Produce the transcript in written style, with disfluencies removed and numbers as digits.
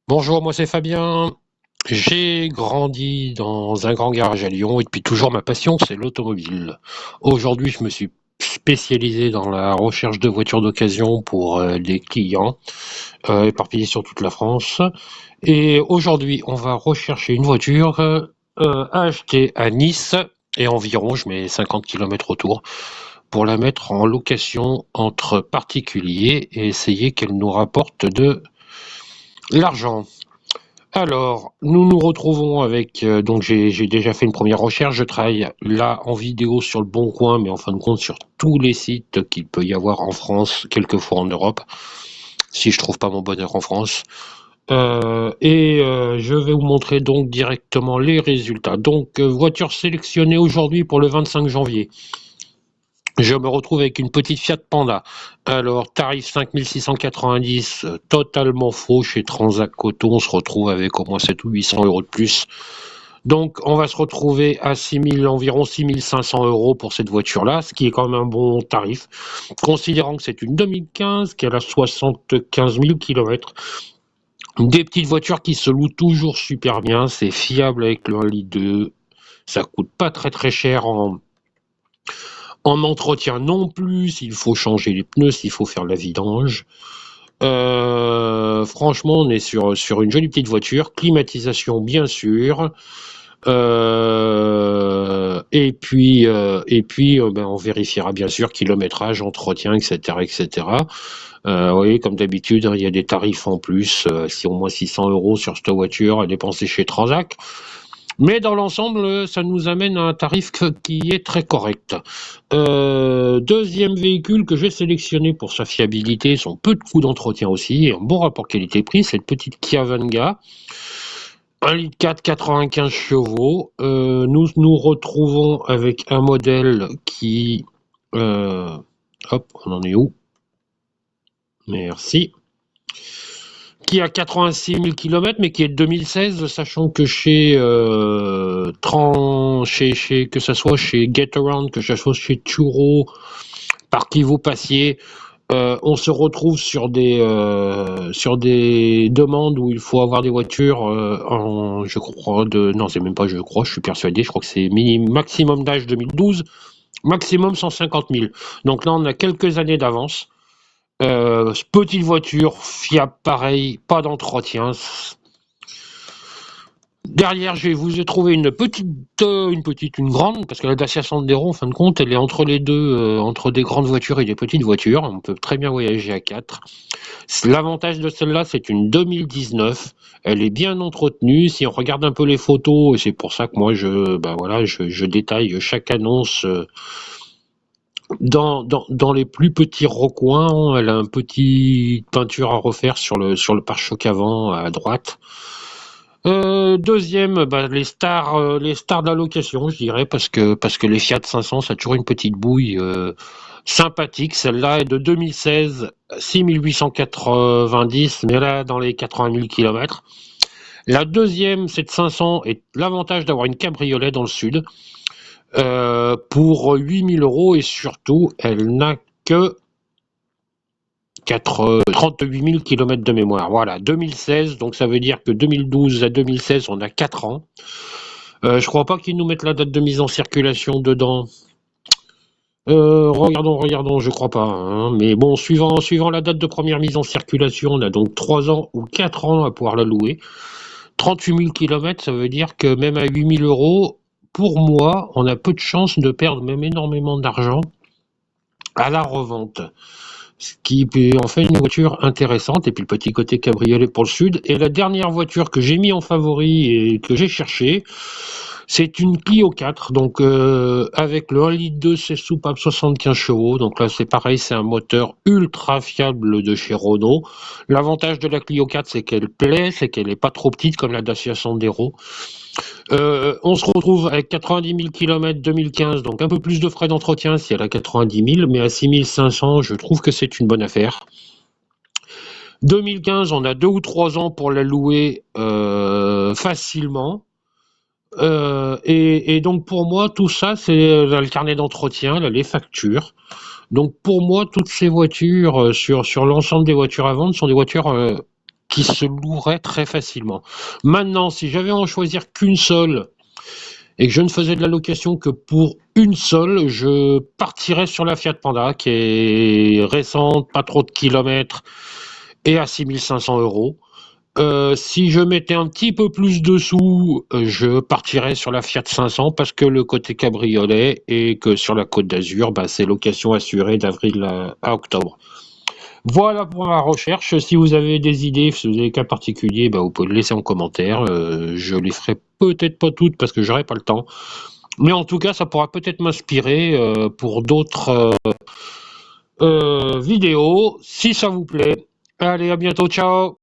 Bonjour, moi c'est Fabien. J'ai grandi dans un grand garage à Lyon et depuis toujours ma passion c'est l'automobile. Aujourd'hui je me suis spécialisé dans la recherche de voitures d'occasion pour des clients éparpillés sur toute la France. Et aujourd'hui on va rechercher une voiture à acheter à Nice et environ, je mets 50 km autour, pour la mettre en location entre particuliers et essayer qu'elle nous rapporte de l'argent. Alors, nous nous retrouvons avec, donc j'ai déjà fait une première recherche. Je travaille là en vidéo sur le Bon Coin, mais en fin de compte sur tous les sites qu'il peut y avoir en France, quelquefois en Europe, si je trouve pas mon bonheur en France. Je vais vous montrer donc directement les résultats. Donc, voiture sélectionnée aujourd'hui pour le 25 janvier. Je me retrouve avec une petite Fiat Panda. Alors, tarif 5690, totalement faux chez Transac Coton. On se retrouve avec au moins 700 ou 800 euros de plus. Donc, on va se retrouver à environ 6500 euros pour cette voiture-là, ce qui est quand même un bon tarif, considérant que c'est une 2015, qu'elle a 75 000 km. Des petites voitures qui se louent toujours super bien, c'est fiable avec le 1,2 litre, ça coûte pas très très cher en entretien non plus, s'il faut changer les pneus, s'il faut faire la vidange. Franchement, on est sur une jolie petite voiture, climatisation bien sûr. On vérifiera bien sûr kilométrage, entretien, etc., etc. Oui, comme d'habitude, il y a des tarifs en plus, si au moins 600 euros sur cette voiture à dépenser chez Transac. Mais dans l'ensemble, ça nous amène à un tarif qui est très correct. Deuxième véhicule que j'ai sélectionné pour sa fiabilité, son peu de coûts d'entretien aussi, et un bon rapport qualité-prix, cette petite Kia Venga. 1,4 litre, 95 chevaux. Nous nous retrouvons avec un modèle qui... hop, on en est où? Merci. Qui a 86 000 km, mais qui est de 2016, sachant que que ça soit chez Getaround, que ça soit chez Turo, par qui vous passiez, on se retrouve sur des demandes où il faut avoir des voitures je crois, non, c'est même pas je crois, je suis persuadé, je crois que c'est maximum d'âge 2012, maximum 150 000. Donc là, on a quelques années d'avance. Petite voiture, fiable pareil, pas d'entretien. Derrière, je vais vous ai trouvé une grande, parce que la Dacia Sandero, en fin de compte, elle est entre les deux, entre des grandes voitures et des petites voitures. On peut très bien voyager à 4. L'avantage de celle-là, c'est une 2019. Elle est bien entretenue. Si on regarde un peu les photos, et c'est pour ça que moi, je détaille chaque annonce dans les plus petits recoins. Elle a une petite peinture à refaire sur le pare-choc avant à droite. Deuxième, les stars de la location, je dirais, parce que les Fiat 500, ça a toujours une petite bouille sympathique. Celle-là est de 2016, 6890, mais là dans les 80 000 km. La deuxième, cette 500, est l'avantage d'avoir une cabriolet dans le sud pour 8 000 euros, et surtout, elle n'a que 38 000 km de mémoire. Voilà, 2016, donc ça veut dire que 2012 à 2016, on a 4 ans. Je crois pas qu'ils nous mettent la date de mise en circulation dedans. Regardons, je crois pas. Hein. Mais bon, suivant la date de première mise en circulation, on a donc 3 ans ou 4 ans à pouvoir la louer. 38 000 km, ça veut dire que même à 8 000 euros, pour moi, on a peu de chances de perdre même énormément d'argent à la revente. Ce qui en fait une voiture intéressante, et puis le petit côté cabriolet pour le sud. Et la dernière voiture que j'ai mis en favori et que j'ai cherché, c'est une Clio 4, donc avec le 1,2 litre, c'est soupape, 75 chevaux. Donc là, c'est pareil, c'est un moteur ultra fiable de chez Renault. L'avantage de la Clio 4, c'est qu'elle plaît, c'est qu'elle n'est pas trop petite comme la Dacia Sandero. On se retrouve avec 90 000 km 2015, donc un peu plus de frais d'entretien si elle a 90 000, mais à 6 500, je trouve que c'est une bonne affaire. 2015, on a 2 ou 3 ans pour la louer facilement. Et donc pour moi, tout ça, c'est le carnet d'entretien, les factures. Donc pour moi, toutes ces voitures sur l'ensemble des voitures à vendre sont des voitures qui se louerait très facilement. Maintenant, si j'avais à en choisir qu'une seule et que je ne faisais de la location que pour une seule, je partirais sur la Fiat Panda qui est récente, pas trop de kilomètres et à 6500 €. Si je mettais un petit peu plus de sous, je partirais sur la Fiat 500 parce que le côté cabriolet et que sur la Côte d'Azur, c'est location assurée d'avril à octobre. Voilà pour ma recherche. Si vous avez des idées, si vous avez des cas particuliers, vous pouvez le laisser en commentaire. Je les ferai peut-être pas toutes parce que j'aurai pas le temps. Mais en tout cas, ça pourra peut-être m'inspirer pour d'autres vidéos, si ça vous plaît. Allez, à bientôt, ciao!